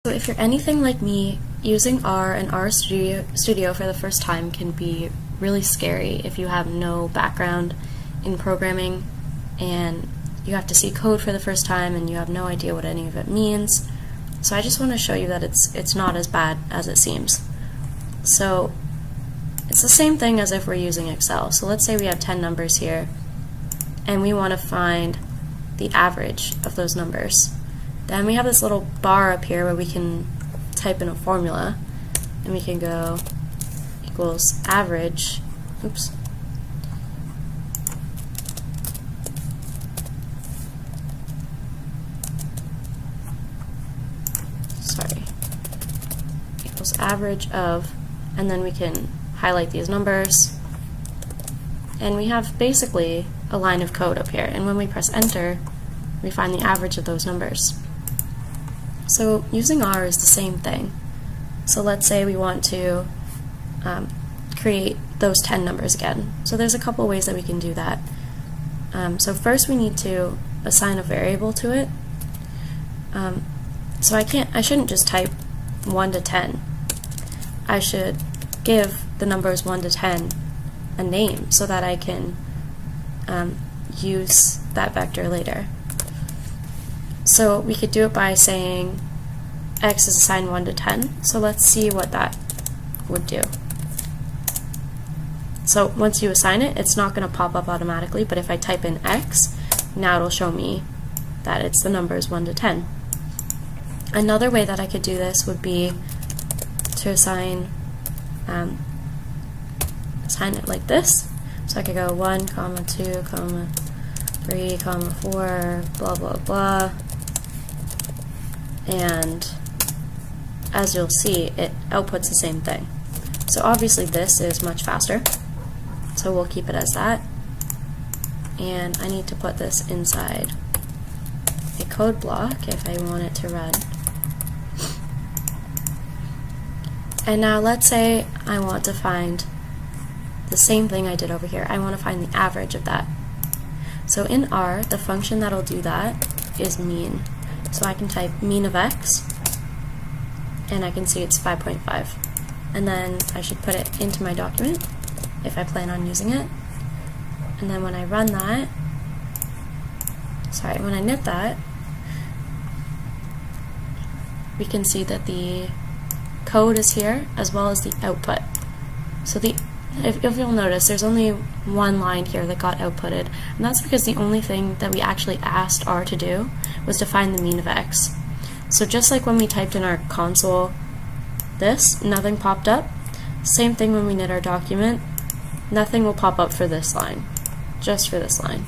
So if you're anything like me, using R and RStudio for the first time can be really scary if you have no background in programming and you have to see code for the first time and you have no idea what any of it means. So I just want to show you that it's not as bad as it seems. So it's the same thing as if we're using Excel. So let's say we have 10 numbers here and we want to find the average of those numbers. Then we have this little bar up here where we can type in a formula and we can go equals average, oops, equals average of, and then we can highlight these numbers, and we have basically a line of code up here, and when we press enter we find the average of those numbers. So using R is the same thing. So let's say we want to create those 10 numbers again. So there's a couple ways that we can do that. So first we need to assign a variable to it. So I shouldn't just type 1 to 10. I should give the numbers 1 to 10 a name so that I can use that vector later. So we could do it by saying x is assigned 1 to 10. So let's see what that would do. So once you assign it, it's not going to pop up automatically, but if I type in x, now it'll show me that it's the numbers 1 to 10. Another way that I could do this would be to assign it like this. So I could go 1, 2, 3, 4, blah, blah, blah. And as you'll see, it outputs the same thing. So obviously this is much faster. So we'll keep it as that. And I need to put this inside a code block if I want it to run. And now let's say I want to find the same thing I did over here. I want to find the average of that. So in R, the function that'll do that is mean. So I can type mean of x, and I can see it's 5.5. And then I should put it into my document if I plan on using it. And then when I run that, when I knit that, we can see that the code is here as well as the output. So if you'll notice, there's only one line here that got outputted, and that's because the only thing that we actually asked R to do was to find the mean of x. So just like when we typed in our console this, nothing popped up. Same thing when we knit our document, nothing will pop up for this line, just for this line.